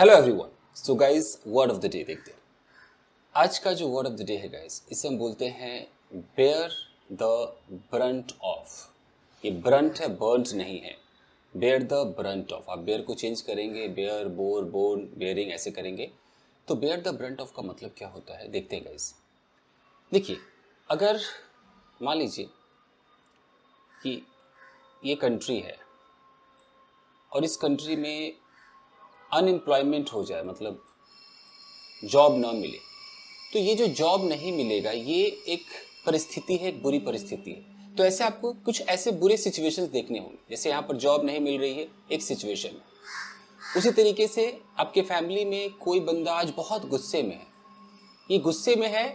Hello everyone. So guys word of the day देखते हैं। आज का जो वर्ड ऑफ द डे है गाइस, इसे हम बोलते हैं बेयर द ब्रंट ऑफ। ये ब्रंट है, बर्न्ट नहीं है। Bear the brunt of. आप बेयर को चेंज करेंगे, बेयर, बोर, बोन, बेयरिंग ऐसे करेंगे। तो बेयर द ब्रंट ऑफ का मतलब क्या होता है देखते हैं गाइस। देखिए, अगर मान लीजिए कि ये कंट्री है और इस कंट्री में अनएम्प्लॉयमेंट हो जाए, मतलब जॉब ना मिले, तो ये जो जॉब नहीं मिलेगा ये एक परिस्थिति है, एक बुरी परिस्थिति है। तो ऐसे आपको कुछ ऐसे बुरे सिचुएशंस देखने होंगे। जैसे यहाँ पर जॉब नहीं मिल रही है, एक सिचुएशन है। उसी तरीके से आपके फैमिली में कोई बंदा आज बहुत गुस्से में है, ये गुस्से में है,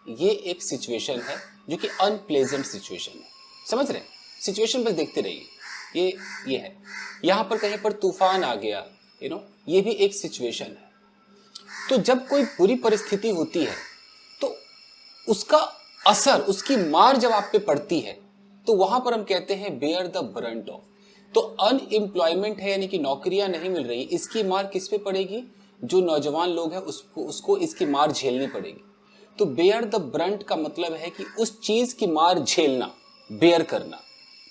ये एक सिचुएशन है जो कि अनप्लेजेंट सिचुएशन है। समझ रहे हैं? सिचुएशन बस देखते रहिए। ये है, यहाँ पर कहीं पर तूफान आ गया, ये भी एक सिचुएशन है। तो जब कोई बुरी परिस्थिति होती है तो उसका असर, उसकी मार जब आप पे पड़ती है तो वहां पर हम कहते हैं बेयर द ब्रंट ऑफ। तो अनएम्प्लॉयमेंट है, यानी कि नौकरियां नहीं मिल रही, इसकी मार किस पे पड़ेगी? जो नौजवान लोग हैं उसको इसकी मार झेलनी पड़ेगी। तो बेयर द ब्रंट का मतलब है कि उस चीज की मार झेलना, बेयर करना।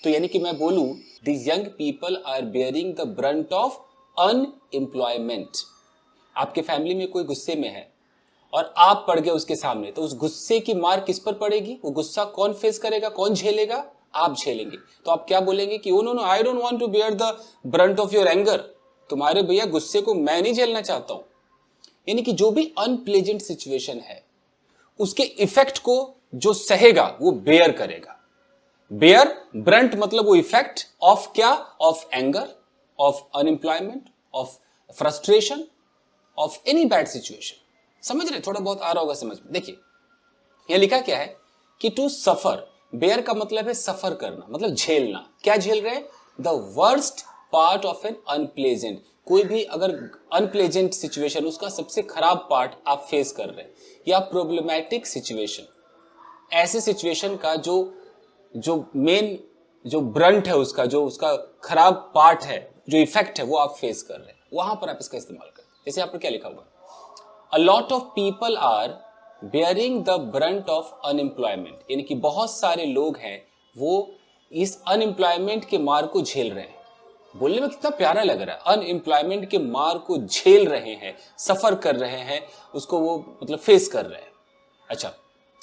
तो यानी कि मैं बोलूं, the young people are bearing the brunt of unemployment. आपके फैमिली में कोई गुस्से में है और आप पड़ गए उसके सामने, तो उस गुस्से की मार किस पर पड़ेगी? वो गुस्सा कौन फेस करेगा, कौन झेलेगा? आप झेलेंगे। तो आप क्या बोलेंगे कि oh no, I don't want to bear the brunt of your anger. तुम्हारे भैया गुस्से को मैं नहीं झेलना चाहता हूं। यानी कि जो भी अनप्लेजेंट सिचुएशन है उसके इफेक्ट को जो सहेगा वो बेयर करेगा। बेयर, ब्रंट मतलब वो इफेक्ट ऑफ क्या? Of anger, of unemployment, of frustration, of any bad situation. समझ रहे? थोड़ा बहुत आ रहा होगा समझ में। देखिए, यह लिखा क्या है कि टू सफर। बेयर का मतलब है सफर करना, मतलब झेलना। क्या झेल रहे हैं? The worst part of N unpleasant. कोई भी अगर अनप्लेजेंट सिचुएशन, उसका सबसे खराब पार्ट आप फेस कर रहे हैं, या प्रॉब्लमैटिक सिचुएशन, ऐसे सिचुएशन का जो मेन जो ब्रंट है, उसका उसका खराब पार्ट है, जो इफेक्ट है, वो आप फेस कर रहे हैं, वहां पर आप इसका इस्तेमाल करें। जैसे यहाँ पर क्या लिखा हुआ है? A lot of people are bearing the brunt of unemployment. यानी कि बहुत सारे लोग हैं वो इस अनएम्प्लॉयमेंट के मार को झेल रहे हैं। बोलने में कितना प्यारा लग रहा है, अनएम्प्लॉयमेंट के मार को झेल रहे हैं, सफर कर रहे हैं, उसको वो मतलब फेस कर रहे हैं। अच्छा,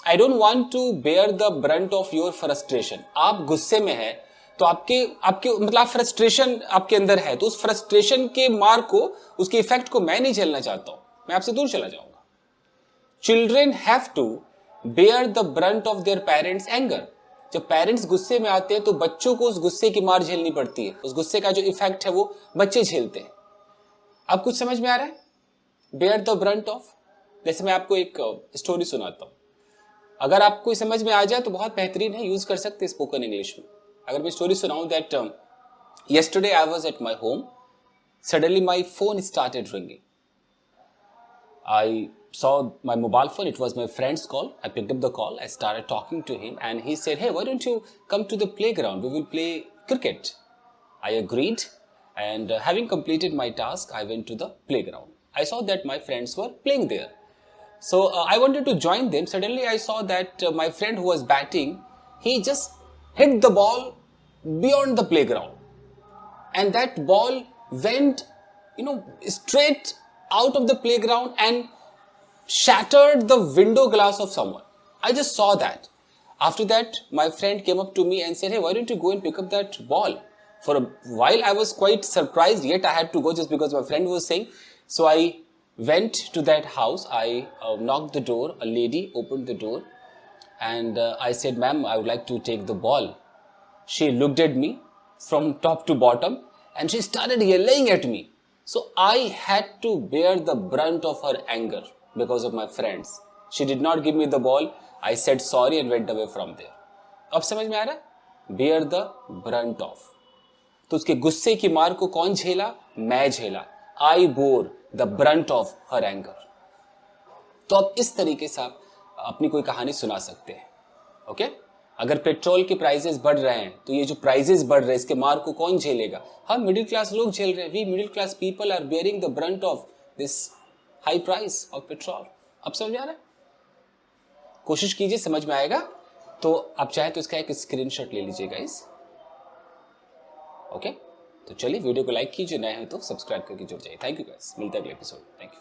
I don't want to bear the brunt of your frustration. आप गुस्से में है तो आपके मतलब फ्रस्ट्रेशन आपके अंदर है, तो उस फ्रस्ट्रेशन के मार को, उसके इफेक्ट को मैं नहीं झेलना चाहता हूं, मैं आपसे दूर चला जाऊंगा। Children have to bear the brunt of their parents anger. जब पेरेंट्स गुस्से में आते हैं तो बच्चों को उस गुस्से की मार झेलनी पड़ती है, उस गुस्से का जो इफेक्ट है वो बच्चे झेलते हैं। अब कुछ समझ में आ रहा है? Bear the brunt of. जैसे मैं आपको एक स्टोरी सुनाता हूं, अगर आपको समझ में आ जाए तो बहुत बेहतरीन है, यूज कर सकते हैं स्पोकन इंग्लिश में। अगर मैं स्टोरी सुनाऊं that yesterday I was at my home, suddenly my phone started ringing. I saw my mobile phone, it was my friend's call. I picked up the call, I started talking to him and he said, hey, why don't you come to the playground, we will play cricket. I agreed and having completed my task, I went to the playground. I saw that my friends were playing there. So I wanted to join them. Suddenly I saw that my friend who was batting, he just hit the ball beyond the playground. And that ball went, straight out of the playground and shattered the window glass of someone. I just saw that. After that, my friend came up to me and said, hey, why don't you go and pick up that ball? For a while, I was quite surprised, yet I had to go just because my friend was saying. So I went to that house. I knocked the door. A lady opened the door. And I said, ma'am, I would like to take the ball. She looked at me from top to bottom and she started yelling at me. So I had to bear the brunt of her anger because of my friends. She did not give me the ball. I said sorry and went away from there. अब समझ में आ रहा है? Bear the brunt of. तो उसके गुस्से की मार को कौन झेला? मैं झेला. I bore the brunt of her anger. तो अब इस तरीके से आप अपनी कोई कहानी सुना सकते हैं। ओके? अगर पेट्रोल के प्राइसेस बढ़ रहे हैं तो ये जो प्राइसेस बढ़ रहे हैं इसके मार को कौन झेलेगा? हम मिडिल क्लास लोग झेल रहे हैं। We middle class people are bearing the brunt of this high price of petrol. अब समझ में आ रहा है? कोशिश कीजिए, समझ में आएगा। तो आप चाहे तो इसका एक स्क्रीनशॉट ले लीजिए गाइस। ओके, तो चलिए वीडियो को लाइक कीजिए, नए हैं तो सब्सक्राइब करके जुड़ जाइए। थैंक यू गाइस, मिलता है अगले एपिसोड। Thank you.